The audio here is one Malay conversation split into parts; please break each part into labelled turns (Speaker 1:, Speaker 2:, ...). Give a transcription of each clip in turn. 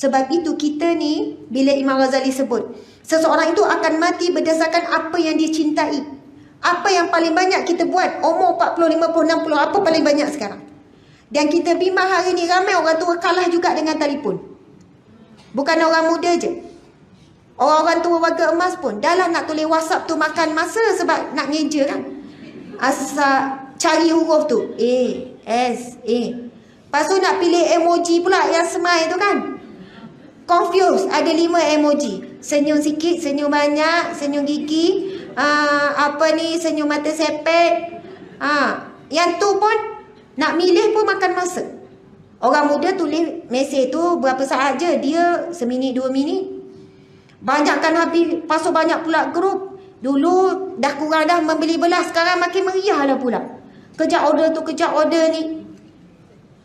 Speaker 1: Sebab itu kita ni, bila Imam Ghazali sebut, seseorang itu akan mati berdasarkan apa yang dia cintai. Apa yang paling banyak kita buat, umur 40, 50, 60, apa paling banyak sekarang? Dan kita bimbang hari ni ramai orang tua kalah juga dengan telefon. Bukan orang muda je. Orang-orang tua warga emas pun dah lah nak tulis WhatsApp tu makan masa sebab nak ngeja kan. Asal cari huruf tu A, S, A. Lepas tu nak pilih emoji pula yang smile tu kan. Confused, ada 5 emoji. Senyum sikit, senyum banyak, senyum gigi, senyum mata sepet. Yang tu pun nak milih pun makan masa. Orang muda tulis mesej tu berapa saat je, dia seminit 2 minit. Banyakkan habis, pasal banyak pula grup. Dulu dah kurang dah membeli belah, sekarang makin meriah lah pula. Kejap order tu, kejap order ni.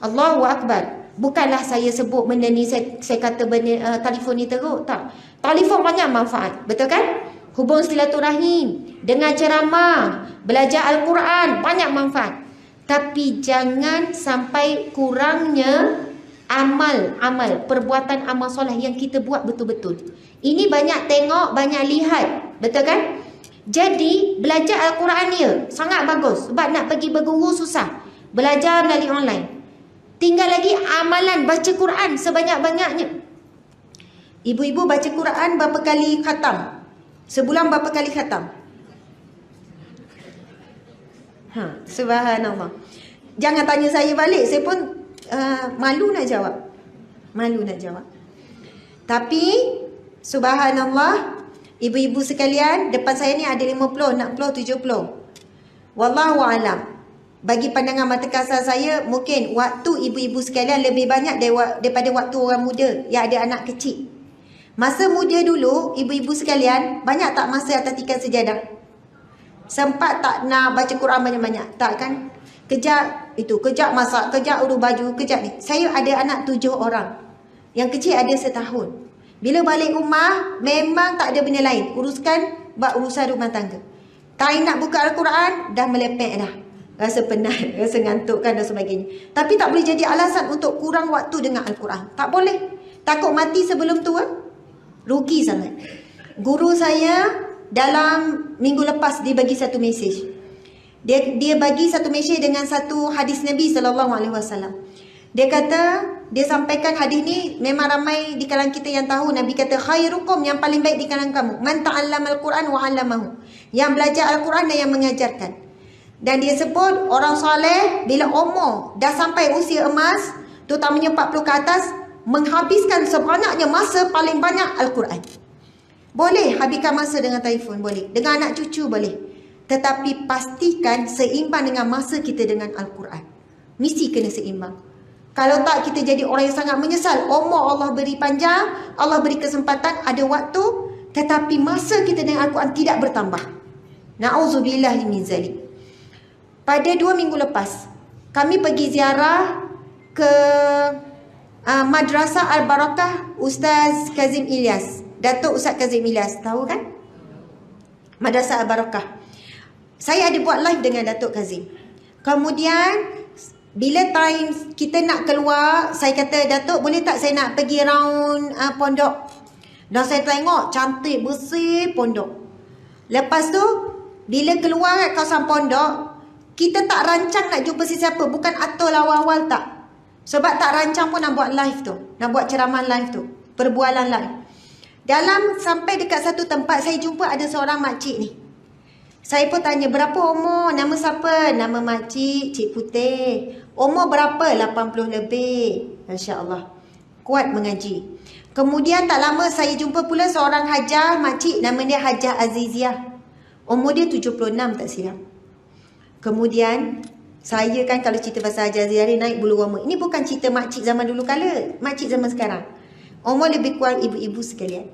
Speaker 1: Allahu Akbar. Bukanlah saya sebut benda ni, saya kata benda telefon ni teruk, tak. Telefon banyak manfaat, betul kan? Hubung silaturahim, dengar ceramah, belajar Al-Quran, banyak manfaat. Tapi jangan sampai kurangnya amal, perbuatan amal soleh yang kita buat betul-betul. Ini banyak tengok, banyak lihat, betul kan? Jadi belajar Al-Quran dia sangat bagus. Sebab nak pergi berguru susah, belajar melalui online. Tinggal lagi amalan baca Quran sebanyak-banyaknya. Ibu-ibu baca Quran berapa kali khatam? Sebulan berapa kali khatam? Subhanallah. Jangan tanya saya balik, saya pun malu nak jawab. Tapi subhanallah, ibu-ibu sekalian, depan saya ni ada 50, 60, 70. Wallahu alam. Bagi pandangan mata kasar saya, mungkin waktu ibu-ibu sekalian lebih banyak daripada waktu orang muda yang ada anak kecil. Masa muda dulu, ibu-ibu sekalian, banyak tak masa atas tikar sejadah? Sempat tak nak baca Quran banyak-banyak? Tak kan? Kejap itu, kejap masak, kejap urus baju, kejap ni. Saya ada anak 7 orang. Yang kecil ada 1 tahun. Bila balik rumah, memang tak ada benda lain. Buat urusan rumah tangga. Tak nak buka Al-Quran, dah melepek dah. Rasa penat, rasa ngantuk kan dan sebagainya. Tapi tak boleh jadi alasan untuk kurang waktu dengan Al-Quran. Tak boleh. Takut mati sebelum tua, rugi sangat. Guru saya dalam minggu lepas dia bagi satu mesej. Dia bagi satu mesej dengan satu hadis Nabi SAW. Dia kata, dia sampaikan hadis ni, memang ramai di kalangan kita yang tahu. Nabi kata, khairukum, yang paling baik di kalangan kamu, man ta'allamal Quran wa 'allamahu, yang belajar Al-Quran dan yang mengajarkan. Dan dia sebut orang soleh bila umur dah sampai usia emas, terutamanya 40 ke atas, menghabiskan sebanyaknya masa paling banyak Al-Quran. Boleh habiskan masa dengan telefon, boleh. Dengan anak cucu, boleh. Tetapi pastikan seimbang dengan masa kita dengan Al-Quran. Mesti kena seimbang. Kalau tak, kita jadi orang yang sangat menyesal. Umur Allah beri panjang, Allah beri kesempatan, ada waktu, tetapi masa kita dengan Al-Quran tidak bertambah. Na'udzubillah min zalik. Pada 2 minggu lepas, kami pergi ziarah ke Madrasah Al-Barakah Ustaz Kazim Ilyas. Datuk Ustaz Kazim Ilyas, tahu kan? Madrasah Al-Barakah. Saya ada buat live dengan Datuk Kazim. Kemudian bila time kita nak keluar, saya kata, Datuk boleh tak saya nak pergi round pondok. Dan saya tengok cantik bersih pondok. Lepas tu bila keluar kat kawasan pondok, kita tak rancang nak jumpa sesiapa. Bukan atur awal-awal tak. Sebab tak rancang pun nak buat live tu. Nak buat ceramah live tu. Perbualan live. Dalam sampai dekat satu tempat, saya jumpa ada seorang makcik ni. Saya pun tanya, berapa umur? Nama siapa? Nama makcik, Cik Putih. Umur berapa? 80 lebih. Masya Allah. Kuat mengaji. Kemudian tak lama saya jumpa pula seorang hajah makcik. Nama dia Hajah Aziziah. Umur dia 76 tak silap. Kemudian saya kan kalau cerita pasal Hajah Aziziah naik bulu roma. Ini bukan cerita makcik zaman dulu kala. Makcik zaman sekarang. Umur lebih kurang ibu-ibu sekalian.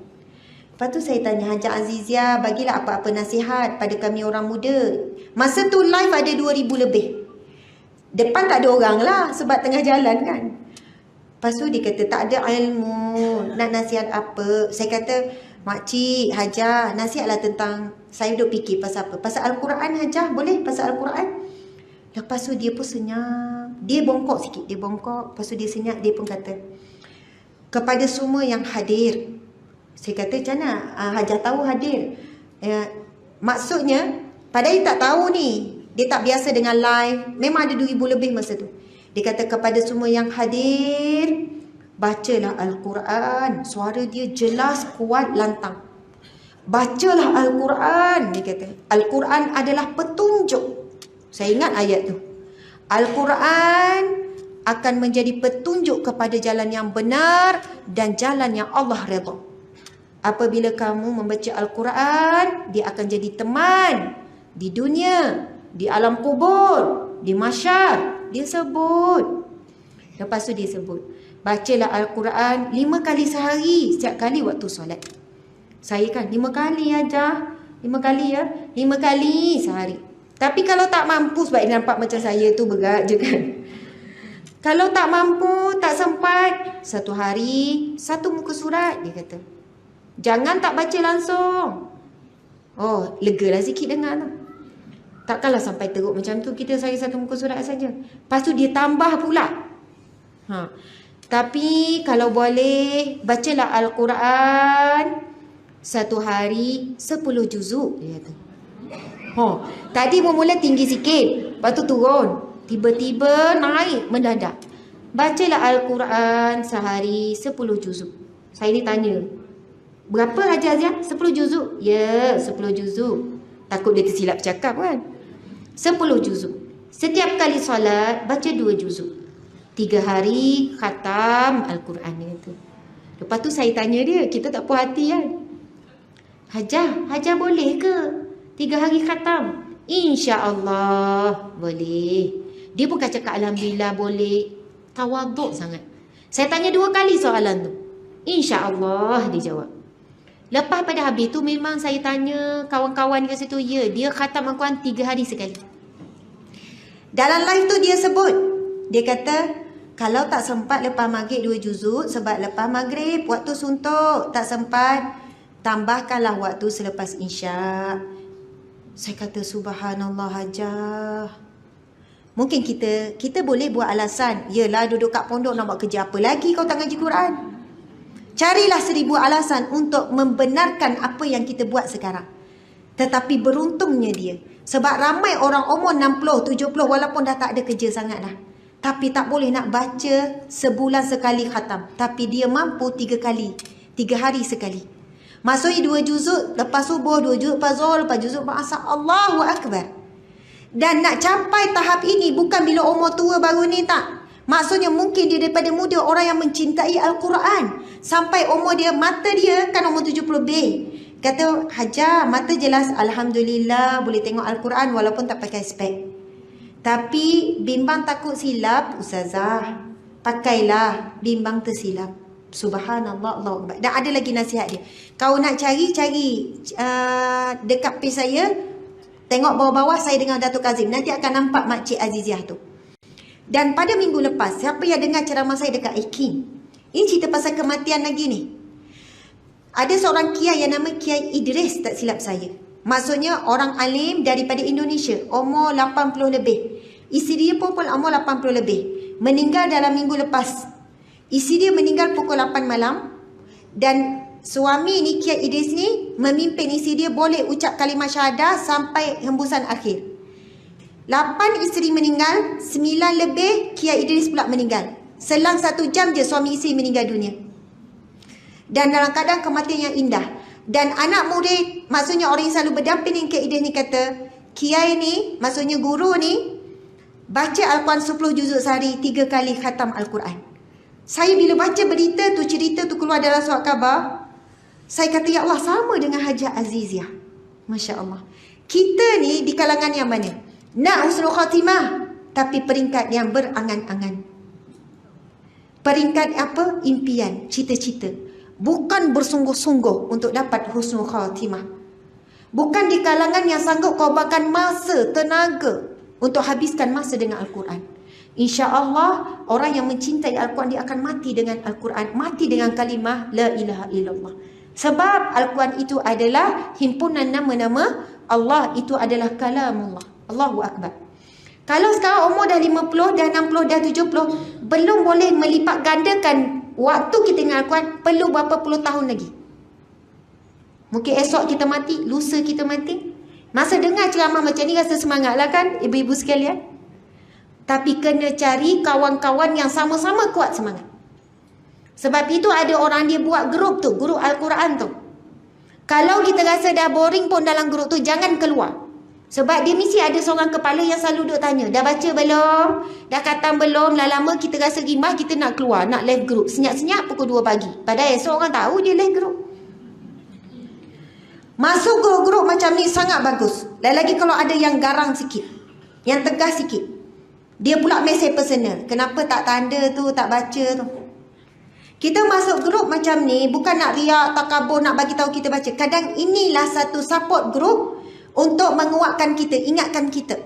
Speaker 1: Lepas tu saya tanya, Hajah Aziziah, bagilah apa-apa nasihat pada kami orang muda. Masa tu live ada 2,000 lebih. Depan tak ada orang lah sebab tengah jalan kan. Lepas tu dia kata tak ada ilmu, nak nasihat apa. Saya kata, makcik, Hajah, nasihatlah tentang, saya duduk fikir pasal apa. Pasal Al-Quran Hajah, boleh pasal Al-Quran? Lepas tu dia pun senyap. Dia bongkok sikit, dia bongkok. Lepas tu dia senyap, dia pun kata, kepada semua yang hadir. Saya kata macam mana? Hajah tahu hadir. Maksudnya, padahal dia tak tahu ni. Dia tak biasa dengan live. Memang ada 2,000 lebih masa tu. Dia kata kepada semua yang hadir, bacalah Al-Quran. Suara dia jelas, kuat, lantang. Bacalah Al-Quran. Dia kata, Al-Quran adalah petunjuk. Saya ingat ayat tu. Al-Quran akan menjadi petunjuk kepada jalan yang benar dan jalan yang Allah redha. Apabila kamu membaca Al-Quran, dia akan jadi teman di dunia, di alam kubur, di mahsyar. Dia sebut. Lepas tu dia sebut, bacalah Al-Quran 5 kali sehari, setiap kali waktu solat. Saya kan 5 kali aja. 5 kali ya. 5 kali sehari. Tapi kalau tak mampu, sebab dia nampak macam saya tu berat je kan. Kalau tak mampu, tak sempat, 1 hari 1 muka surat, dia kata. Jangan tak baca langsung. Oh, legalah sikit dengar tu. Takkanlah sampai teruk macam tu, kita saya 1 muka surat saja. Lepas tu dia tambah pula. Tapi kalau boleh, bacalah Al-Quran 1 hari 10 juzuk, dia kata. Tadi bermula tinggi sikit, lepas tu turun. Tiba-tiba naik mendadak. Bacalah Al-Quran sehari 10 juzuk. Saya ni tanya, berapa Haji Aziah? 10 juzuk? Ya, 10 juzuk. Takut dia tersilap cakap kan. 10 juzuk. Setiap kali solat, baca 2 juzuk. 3 hari khatam Al-Quran, dia kata. Lepas tu saya tanya dia, kita tak puas hati kan. Hajah boleh ke 3 hari khatam? InsyaAllah boleh. Dia bukan cakap Alhamdulillah boleh. Tawaduk sangat. Saya tanya 2 kali soalan tu. InsyaAllah dia jawab. Lepas pada habis tu memang saya tanya kawan-kawan kat situ, ya, dia khatam Al-Quran 3 hari sekali. Dalam live tu dia sebut, dia kata, kalau tak sempat lepas maghrib 2 juzuk, sebab lepas maghrib waktu suntuk, tak sempat, tambahkanlah waktu selepas isyak. Saya kata, subhanallah Hajah. Mungkin kita boleh buat alasan, yelah duduk kat pondok nak buat kerja apa lagi kau tak ngaji Quran. Carilah 1000 alasan untuk membenarkan apa yang kita buat sekarang. Tetapi beruntungnya dia, sebab ramai orang umur 60, 70 walaupun dah tak ada kerja sangat dah, tapi tak boleh nak baca sebulan sekali khatam. Tapi dia mampu 3 kali, 3 hari sekali. Maksudnya 2 juzuk lepas subuh, 2 juzuk lepas zuhur, lepas juzuk lepas asar. Allahu Akbar. Dan nak capai tahap ini bukan bila umur tua baru ni, tak. Maksudnya mungkin dia daripada muda orang yang mencintai Al-Quran. Sampai umur dia, mata dia kan umur 70 lebih. Kata, Hajah, mata jelas Alhamdulillah boleh tengok Al-Quran walaupun tak pakai spek. Tapi bimbang takut silap, Ustazah, pakailah bimbang tersilap. Subhanallah, Allah Akbar. Dan ada lagi nasihat dia. Kau nak cari dekat page saya, tengok bawah-bawah saya dengan Datuk Kazim. Nanti akan nampak Makcik Aziziah tu. Dan pada minggu lepas, siapa yang dengar ceramah saya dekat Ikin, ini cerita pasal kematian lagi ni. Ada seorang kiai yang nama Kiai Idris, tak silap saya. Maksudnya orang alim daripada Indonesia, umur 80 lebih. Isteri dia pun umur 80 lebih. Meninggal dalam minggu lepas. Isteri dia meninggal pukul 8 malam. Dan suami ni, Kiai Idris ni, memimpin isteri dia boleh ucap kalimah syahadah sampai hembusan akhir. 8 isteri meninggal, 9 lebih Kiai Idris pula meninggal. Selang 1 jam je suami isteri meninggal dunia. Dan dalam keadaan kematian yang indah. Dan anak murid, maksudnya orang yang selalu berdamping dengan Kiai Idris ni kata, Kiai ni, maksudnya guru ni, baca Al-Quran 10 juzuk sehari, 3 kali khatam Al-Quran. Saya bila baca berita tu, cerita tu keluar dalam surat khabar, saya kata, ya Allah, sama dengan Hajah Aziziah. Masya Allah. Kita ni di kalangan yang mana? Nak husnul khatimah, tapi peringkat yang berangan-angan. Peringkat apa? Impian, cita-cita. Bukan bersungguh-sungguh untuk dapat husnul khatimah. Bukan di kalangan yang sanggup korbankan masa, tenaga untuk habiskan masa dengan Al-Quran. InsyaAllah orang yang mencintai Al-Quran, dia akan mati dengan Al-Quran, mati dengan kalimah La ilaha illallah. Sebab Al-Quran itu adalah himpunan nama-nama Allah, itu adalah kalamullah. Allahu Akbar. Kalau sekarang umur dah 50, dah 60, dah 70, belum boleh melipat gandakan waktu kita ingat Al-Quran perlu berapa puluh tahun lagi. Mungkin esok kita mati, lusa kita mati. Masa dengar ceramah macam ni rasa semangat lah kan ibu-ibu sekalian. Tapi kena cari kawan-kawan yang sama-sama kuat semangat. Sebab itu ada orang dia buat grup tu, grup Al-Quran tu. Kalau kita rasa dah boring pun dalam grup tu, jangan keluar. Sebab dia mesti ada seorang kepala yang selalu duk tanya, dah baca belum? Dah khatam belum? Lama-lama kita rasa rimah, kita nak keluar, nak live group. Senyap-senyap pukul 2 pagi. Padahal esok orang tahu dia live group. Masuk grup-grup macam ni sangat bagus. Lagi kalau ada yang garang sikit, yang tegas sikit. Dia pula mesej personal. Kenapa tak tanda tu, tak baca tu. Kita masuk grup macam ni bukan nak riak, takabur, nak bagi tahu kita baca. Kadang inilah satu support group untuk menguatkan kita, ingatkan kita.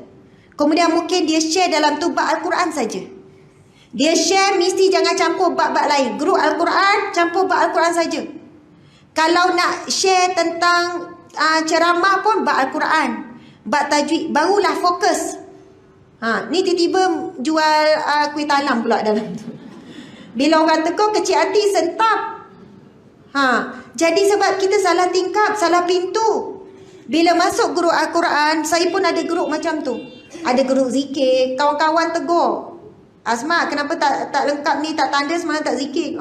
Speaker 1: Kemudian mungkin dia share dalam tu bab Al-Quran saja. Dia share mesti jangan campur bab-bab lain. Grup Al-Quran, campur bab Al-Quran saja. Kalau nak share tentang ceramah pun bab Al-Quran, bab tajwid, barulah fokus. Ni tiba-tiba jual kuih talam pula dalam tu. Bila orang tegur kecil hati sentap. Jadi sebab kita salah tingkap, salah pintu. Bila masuk grup Al-Quran, saya pun ada grup macam tu. Ada grup zikir, kawan-kawan tegur. Asma, kenapa tak lengkap ni, tak tanda semalam tak zikir?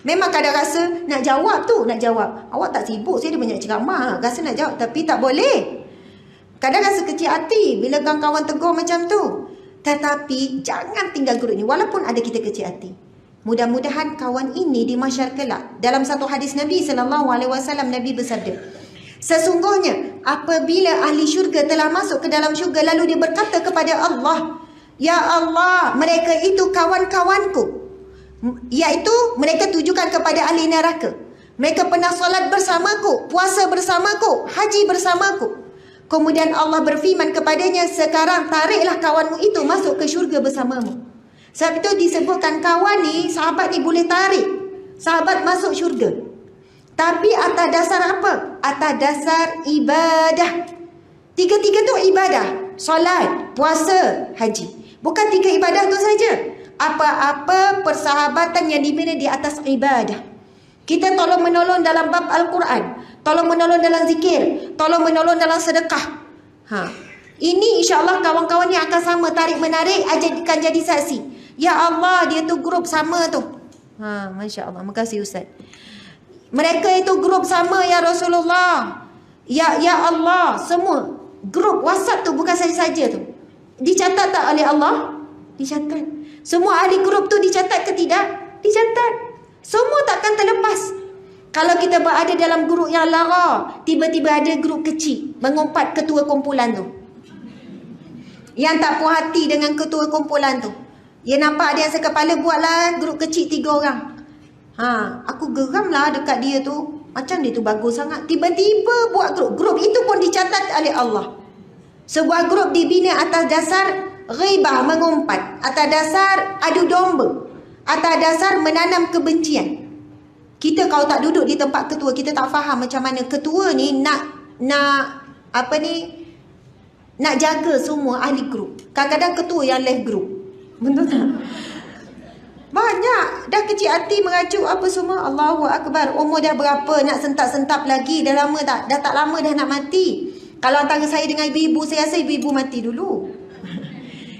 Speaker 1: Memang kadang rasa nak jawab tu, nak jawab. Awak tak sibuk, saya ada banyak ceramah. Rasa nak jawab, tapi tak boleh. Kadang rasa kecil hati bila kawan-kawan tegur macam tu. Tetapi jangan tinggal grup ni, walaupun ada kita kecil hati. Mudah-mudahan kawan ini di mahsyar kelak. Dalam satu hadis Nabi SAW, Nabi bersabda, sesungguhnya apabila ahli syurga telah masuk ke dalam syurga, lalu dia berkata kepada Allah, ya Allah, mereka itu kawan-kawanku. Iaitu mereka tujukan kepada ahli neraka. Mereka pernah solat bersamaku, puasa bersamaku, haji bersamaku. Kemudian Allah berfirman kepadanya, sekarang tariklah kawanmu itu masuk ke syurga bersamamu. Sebab itu disebutkan kawan ni, sahabat ni boleh tarik sahabat masuk syurga. Tapi atas dasar apa? Atas dasar ibadah. Tiga-tiga tu ibadah. Solat, puasa, haji. Bukan 3 ibadah tu saja. Apa-apa persahabatan yang dimana di atas ibadah. Kita tolong menolong dalam bab Al-Quran, tolong menolong dalam zikir, tolong menolong dalam sedekah. Ini insya-Allah kawan-kawan yang akan sama tarik-menarik akan jadi saksi. Ya Allah, dia tu grup sama tu. Masya-Allah. Makasih Ustaz. Mereka itu grup sama ya Rasulullah. Ya Allah, semua grup WhatsApp tu bukan saja-saja tu. Dicatat tak oleh Allah? Dicatat. Semua ahli grup tu dicatat ke tidak? Dicatat. Semua takkan terlepas. Kalau kita berada dalam grup yang lara, tiba-tiba ada grup kecil mengumpat ketua kumpulan tu, yang tak puas hati dengan ketua kumpulan tu. Dia nampak dia sekepala, buatlah grup kecil 3 orang. Aku geram lah dekat dia tu. Macam dia tu bagus sangat. Tiba-tiba buat grup. Grup itu pun dicatat oleh Allah. Sebuah grup dibina atas dasar ghibah, mengumpat. Atas dasar adu domba. Atas dasar menanam kebencian. Kita kalau tak duduk di tempat ketua, kita tak faham macam mana ketua ni nak jaga semua ahli grup. Kadang-kadang ketua yang left group. Betul tak? Banyak dah kecil hati mengajuk apa semua. Allahu Akbar. Umur dah berapa nak sentap-sentap lagi? Dah lama tak? Dah tak lama dah nak mati. Kalau antara saya dengan ibu-ibu, saya rasa ibu-ibu mati dulu.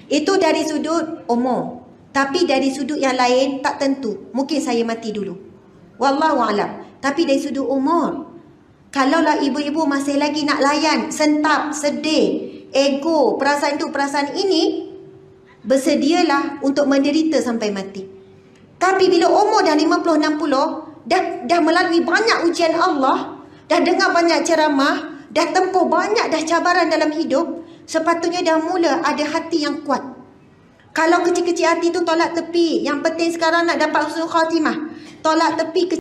Speaker 1: Itu dari sudut umur. Tapi dari sudut yang lain tak tentu. Mungkin saya mati dulu. Wallahu alam. Tapi dari sudut umur, kalaulah ibu-ibu masih lagi nak layan sentap, sedih, ego, perasaan itu, perasaan ini, bersedialah untuk menderita sampai mati. Tapi bila umur dah 50-60, dah melalui banyak ujian Allah, dah dengar banyak ceramah, dah tempuh banyak dah cabaran dalam hidup, sepatutnya dah mula ada hati yang kuat. Kalau kecil-kecil hati tu tolak tepi. Yang penting sekarang nak dapat husnul khatimah, tolak tepi.